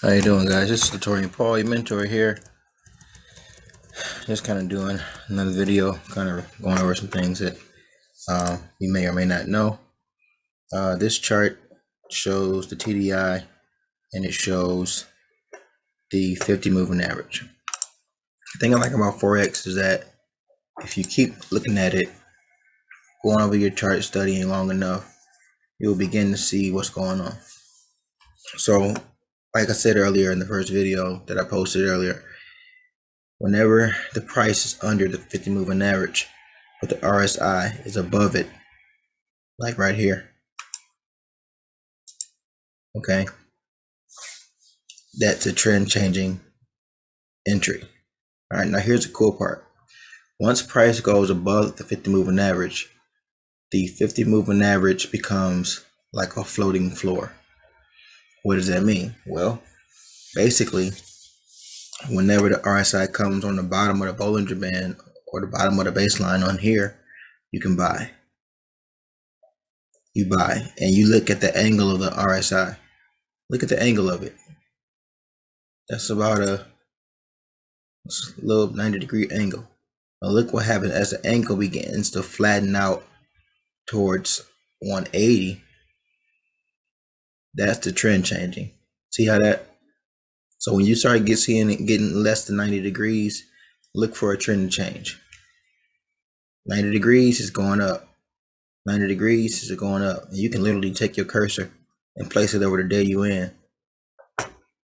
How you doing, guys? This is Tutorial Paul, your mentor here. Just kind of doing another video, kind of going over some things that you may or may not know. This chart shows the TDI and it shows the 50 moving average. The thing I like about Forex is that if you keep looking at it, going over your chart, studying long enough, you'll begin to see what's going on. So, like I said earlier in the first video that I posted earlier, whenever the price is under the 50 moving average, but the RSI is above it, like right here, okay, that's a trend changing entry. All right, now here's the cool part. Once price goes above the 50 moving average, the 50 moving average becomes like a floating floor. What does that mean? Well, basically, whenever the RSI comes on the bottom of the Bollinger Band or the bottom of the baseline on here, you can buy. You buy, and you look at the angle of the RSI. Look at the angle of it. That's about a little 90-degree angle. Now look what happens as the angle begins to flatten out towards 180. That's the trend changing. See how that? So when you start seeing it getting less than 90 degrees, look for a trend change. 90 degrees is going up. 90 degrees is going up. And you can literally take your cursor and place it over the day you in.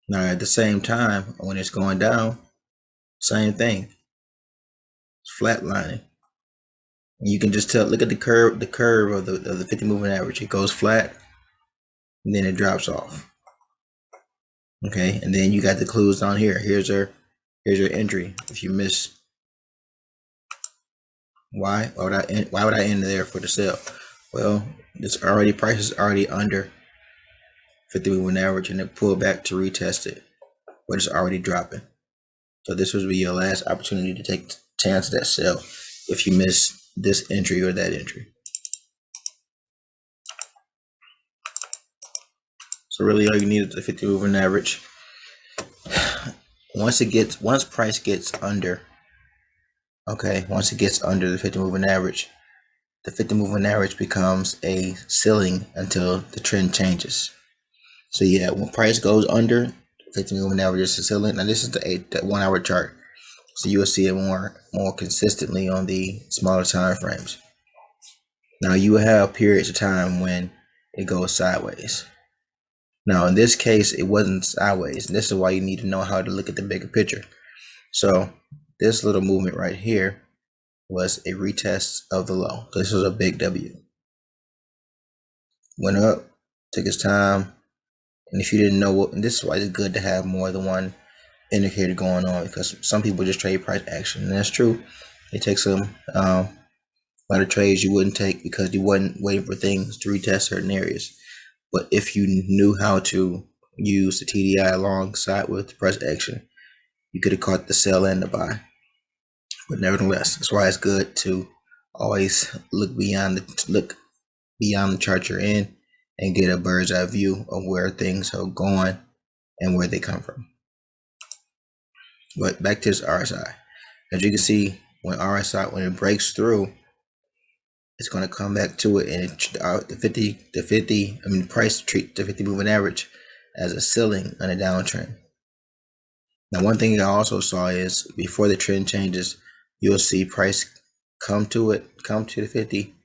Now at the same time, when it's going down, same thing. It's flatlining. And you can just tell. Look at the curve of the 50 moving average. It goes flat, and then it drops off. Okay, and then you got the clues down here. Here's your entry. If you miss, why would I enter there for the sell? Well, price is already under 50 moving average, and it pulled back to retest it, but it's already dropping. So this would be your last opportunity to take chance of that sell if you miss this entry or that entry. So really all you need is the 50 moving average. Once price gets under, once it gets under the 50 moving average, the 50 moving average becomes a ceiling until the trend changes. So yeah, when price goes under 50 moving average is a ceiling. Now this is the 1 hour chart, so you will see it more consistently on the smaller time frames. Now you will have periods of time when it goes sideways. Now in this case, it wasn't sideways, and this is why you need to know how to look at the bigger picture. So this little movement right here was a retest of the low. So this was a big W. Went up, took its time, and if you didn't know and this is why it's good to have more than one indicator going on, because some people just trade price action, and that's true. It takes a lot of trades you wouldn't take because you wasn't waiting for things to retest certain areas. But if you knew how to use the TDI alongside with the price action, you could have caught the sell and the buy. But nevertheless, that's why it's good to always look beyond the chart you're in and get a bird's eye view of where things are going and where they come from. But back to this RSI. As you can see, when it breaks through, it's going to come back to it, and the price treat the 50 moving average as a ceiling on a downtrend. Now, one thing I also saw is before the trend changes, you'll see price come to the 50,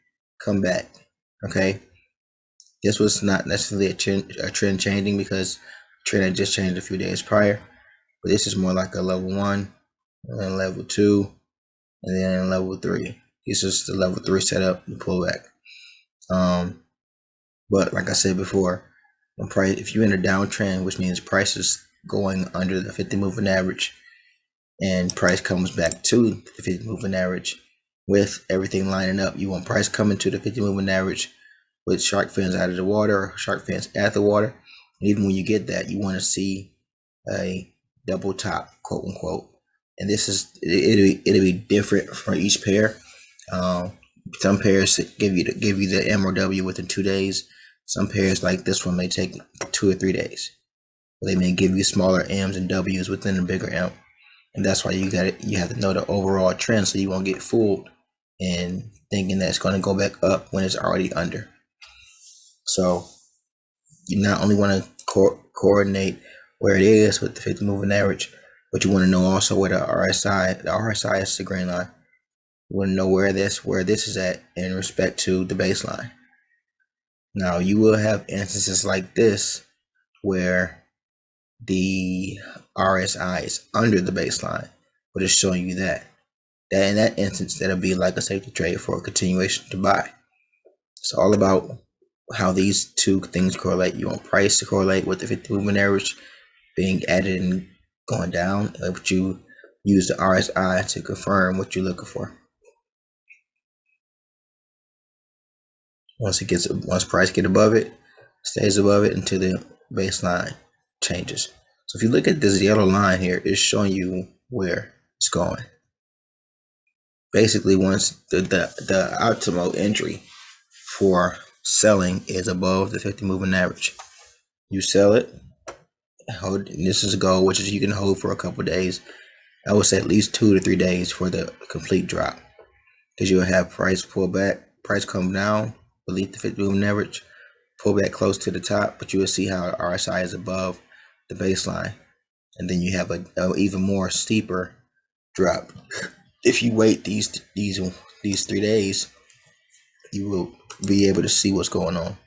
come back. Okay, this was not necessarily a trend changing because the trend had just changed a few days prior, but this is more like a level 1, and then level 2, and then level 3. This is the level 3 setup and pullback. But like I said before, if you're in a downtrend, which means price is going under the 50 moving average, and price comes back to the 50 moving average with everything lining up, you want price coming to the 50 moving average with shark fins out of the water or shark fins at the water. And even when you get that, you want to see a double top, quote unquote. And this is it'll be different for each pair. Some pairs give you the M or W within 2 days. Some pairs like this one may take 2 or 3 days. They may give you smaller M's and W's within a bigger M, and that's why you have to know the overall trend so you won't get fooled in thinking that it's going to go back up when it's already under. So you not only want to coordinate where it is with the 50 moving average, but you want to know also where the RSI is the green line. You want to know where this is at in respect to the baseline. Now you will have instances like this where the RSI is under the baseline, but it's showing you that in that instance, that'll be like a safety trade for a continuation to buy. It's all about how these two things correlate. You want price to correlate with the 50 moving average being added and going down, but you use the RSI to confirm what you're looking for. Once price get above it, stays above it until the baseline changes. So if you look at this yellow line here, it's showing you where it's going. Basically, once the optimal entry for selling is above the 50 moving average, you sell it, hold. This is a goal, which is you can hold for a couple of days. I would say at least 2 to 3 days for the complete drop, because you'll have price pull back, price come down beneath the 50 moving average, pull back close to the top, but you will see how RSI is above the baseline, and then you have a even more steeper drop. If you wait these 3 days, you will be able to see what's going on.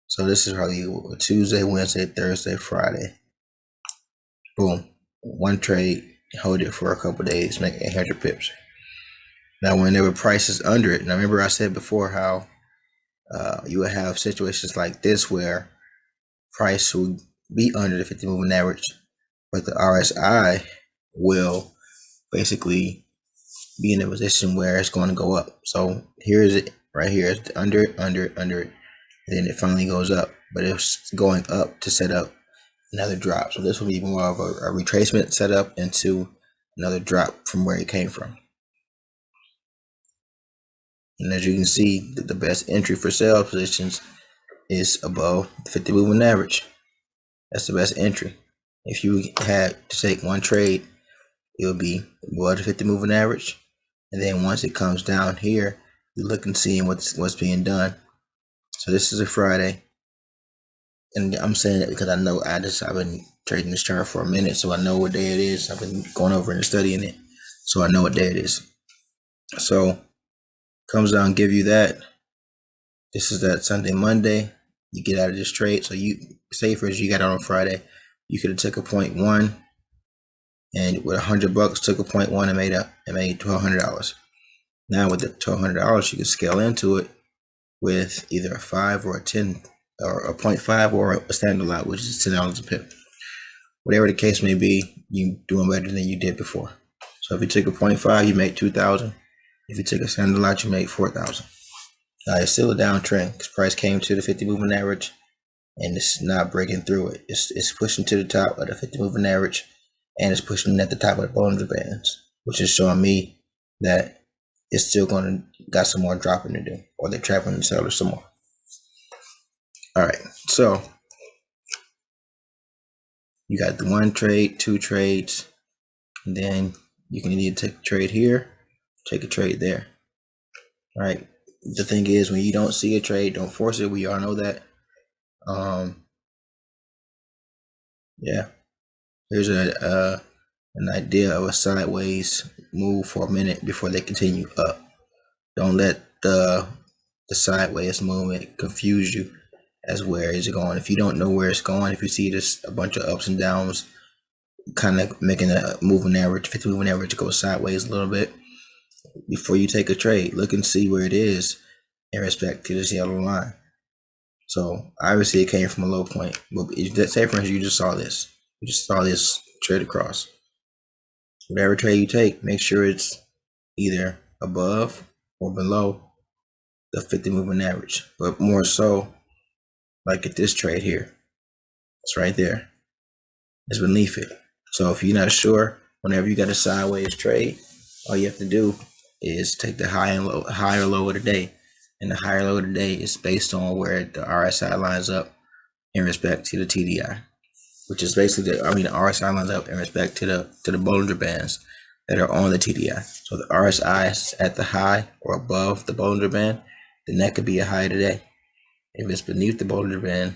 So this is probably Tuesday, Wednesday, Thursday, Friday. Boom, one trade, hold it for a couple days, make 800 pips. Now, whenever price is under it, now remember I said before how you will have situations like this where price will be under the 50 moving average, but the RSI will basically be in a position where it's going to go up. So here's it right here. It's under it, and then it finally goes up, but it's going up to set up another drop. So this will be more of a retracement setup into another drop from where it came from. And as you can see, the best entry for sell positions is above the 50 moving average. That's the best entry. If you had to take one trade, it would be above the 50 moving average. And then once it comes down here, you look and see what's being done. So this is a Friday, and I'm saying that because I know I've been trading this chart for a minute, so I know what day it is. I've been going over and studying it, so I know what day it is. So comes down, give you that. This is that Sunday, Monday. You get out of this trade. So you say for you got out on Friday, you could have took a 0.1. And with $100, took a 0.1 and made $1,200. Now with the $1,200, you can scale into it with either a 5 or a 10 or a 0.5 or a standard lot, which is $10 a pip. Whatever the case may be, you're doing better than you did before. So if you took a 0.5, you make $2,000. If you took a standard lot, you make $4,000. Now it's still a downtrend because price came to the 50 moving average and it's not breaking through it. It's pushing to the top of the 50 moving average, and it's pushing at the top of the Bollinger Bands, which is showing me that it's still got some more dropping to do, or they're trapping the sellers some more. All right, so you got the one trade, two trades, and then you can either take a trade here, take a trade there. All right, the thing is, when you don't see a trade, don't force it. We all know that. Yeah, here's an idea of a sideways move for a minute before they continue up. Don't let the sideways movement confuse you as where is it going. If you don't know where it's going, if you see this a bunch of ups and downs, kind of making a moving average, 50 moving average go sideways a little bit, before you take a trade, look and see where it is in respect to this yellow line. So obviously it came from a low point, but say for instance you just saw this, trade across. Whatever trade you take, make sure it's either above or below the 50 moving average, but more so like at this trade here, it's right there, it's beneath it. So if you're not sure, whenever you got a sideways trade, all you have to do is take the high or low of the day, and the higher low of the day is based on where the RSI lines up in respect to the TDI. which is basically the RSI lines up in respect to the Bollinger Bands that are on the TDI. So the RSI is at the high or above the Bollinger Band, then that could be a high today. If it's beneath the Bollinger Band,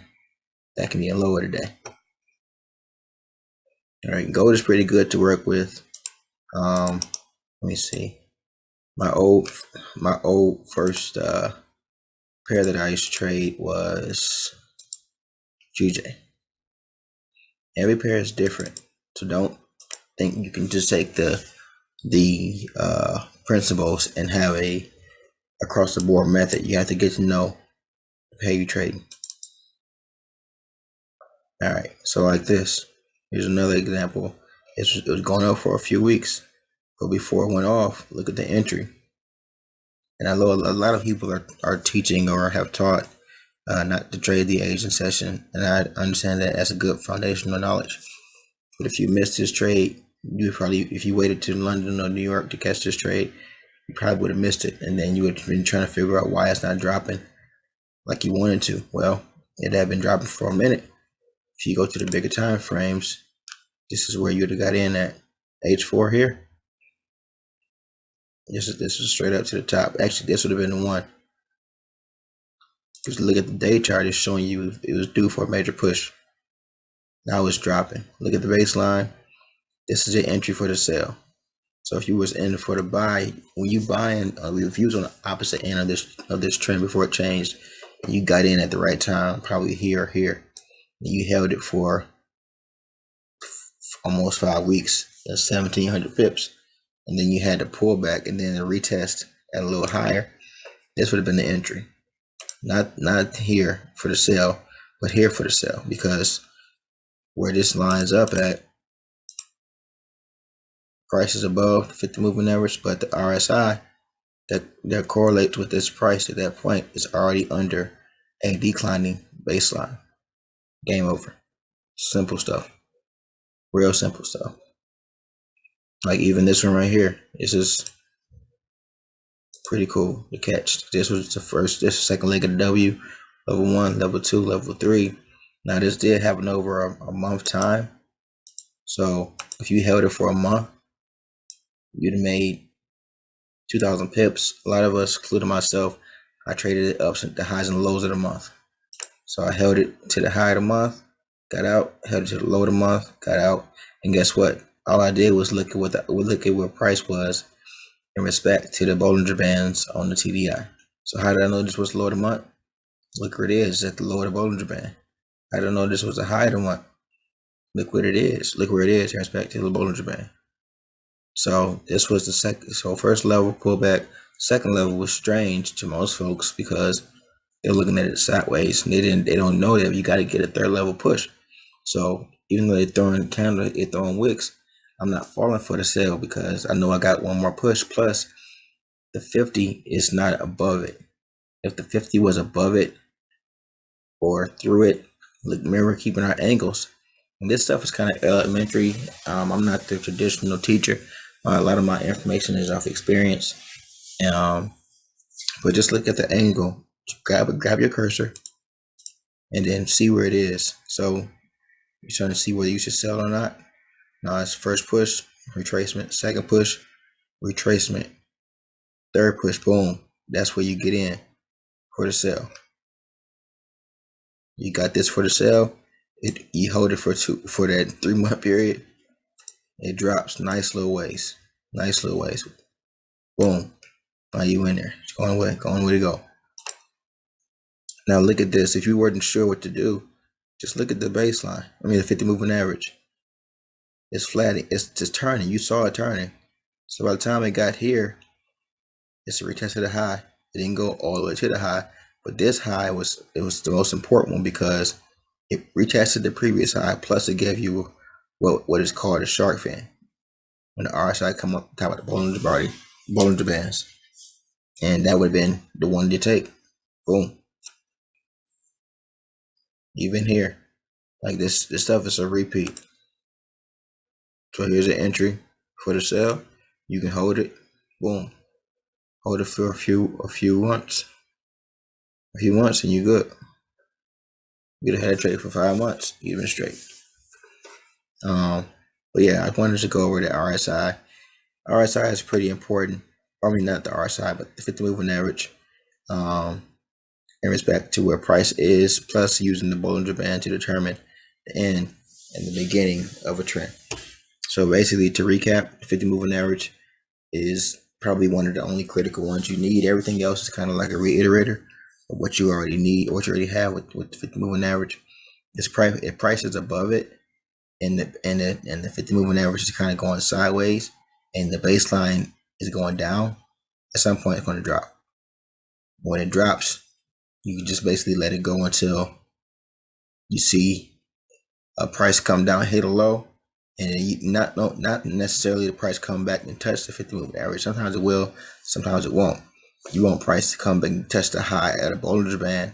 that can be a lower today. All right, gold is pretty good to work with. Let me see. My old first pair that I used to trade was GJ. Every pair is different, so don't think you can just take the principles and have a across the board method. You have to get to know how you trade. All right, so like this. Here's another example. It was going up for a few weeks, but before it went off, look at the entry. And I know a lot of people are teaching or have taught not to trade the Asian session, and I understand that as a good foundational knowledge. But if you missed this trade, you probably, if you waited to London or New York to catch this trade, you probably would have missed it, and then you would have been trying to figure out why it's not dropping like you wanted to. Well, it had been dropping for a minute. If you go to the bigger time frames, this is where you would have got in at H4 here. This is straight up to the top. Actually, this would have been the one. Just look at the day chart, it's showing you it was due for a major push. Now it's dropping. Look at the baseline. This is your entry for the sell. So if you was in for the buy, when you buying, if you was on the opposite end of this trend before it changed, and you got in at the right time, probably here or here, and you held it for almost 5 weeks, that's 1,700 pips, and then you had to pull back and then a retest at a little higher. This would have been the entry. Not here for the sell, but here for the sell, because where this lines up at, price is above the 50 moving average, but the RSI that correlates with this price at that point is already under a declining baseline. Game over. Simple stuff. Real simple stuff. Like even this one right here, this is pretty cool to catch. This was the first, this is the second leg of the W, level 1, level 2, level 3. Now this did happen over a month time. So if you held it for a month, you'd have made 2,000 pips. A lot of us, including myself, I traded it up to the highs and lows of the month. So I held it to the high of the month, got out, held it to the low of the month, got out, and guess what? All I did was look at what price was in respect to the Bollinger Bands on the TDI. So how did I know this was the low of the month? Look where it is at the low of the Bollinger Band. How did I know this was the high of the month? Look what it is. Look where it is in respect to the Bollinger Band. So this was the second. So first level pullback. Second level was strange to most folks because they're looking at it sideways. And they don't know that you got to get a third level push. So even though they're throwing candle, they're throwing wicks, I'm not falling for the sell because I know I got one more push. Plus, the 50 is not above it. If the 50 was above it or through it, look, remember keeping our angles. And this stuff is kind of elementary. I'm not the traditional teacher. A lot of my information is off experience. But just look at the angle. Grab your cursor and then see where it is. So you're trying to see whether you should sell or not. Now it's first push, retracement, second push, retracement, third push, boom. That's where you get in for the sell. You got this for the sell. You hold it for that 3 month period. It drops nice little ways. Nice little ways. Boom. Now you in there. It's going away to go. Now look at this. If you weren't sure what to do, just look at the baseline. The 50 moving average. It's flat. It's just turning. You saw it turning. So by the time it got here, it's a retest of the high. It didn't go all the way to the high, but this high was the most important one because it retested the previous high. Plus, it gave you what is called a shark fin when the RSI come up top of the Bollinger Bands, and that would have been the one to take. Boom. Even here, like this stuff is a repeat. So here's an entry for the sell. You can hold it. Boom. Hold it for a few months, and you're good. You'd have had a trade for 5 months, even straight. But yeah, I wanted to go over the RSI. RSI is pretty important. I mean, not the RSI, but the 50 moving average. In respect to where price is, plus using the Bollinger Band to determine the end and the beginning of a trend. So basically, to recap, the 50 moving average is probably one of the only critical ones you need. Everything else is kind of like a reiterator of what you already need, or what you already have with the 50 moving average. If price is above it, and the 50 moving average is kind of going sideways, and the baseline is going down, at some point it's going to drop. When it drops, you can just basically let it go until you see a price come down, hit a low, and not necessarily the price come back and touch the 50 moving average. Sometimes it will, sometimes it won't. You want price to come back and touch the high at a Bollinger Band,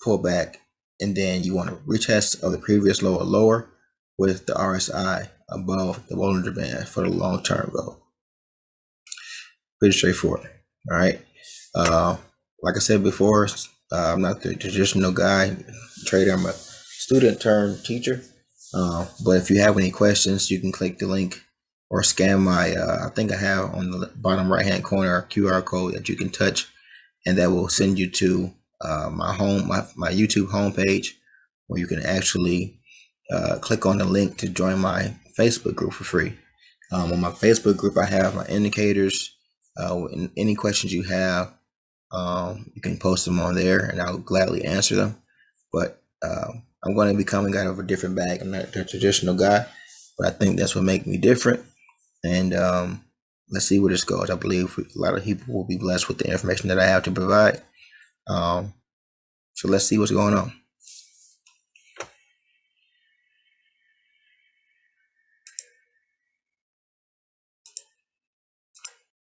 pull back, and then you want to retest of the previous low or lower with the RSI above the Bollinger Band for the long-term goal. Pretty straightforward. All right. Like I said before, I'm not the traditional guy trader. I'm a student turned teacher. But if you have any questions, you can click the link or scan my, I think I have on the bottom right hand corner a QR code that you can touch, and that will send you to my YouTube homepage, where you can actually click on the link to join my Facebook group for free. On my Facebook group, I have my indicators. And any questions you have, you can post them on there, and I'll gladly answer them. But I'm going to be coming out of a different bag. I'm not the traditional guy, but I think that's what makes me different. And let's see where this goes. I believe a lot of people will be blessed with the information that I have to provide. So let's see what's going on.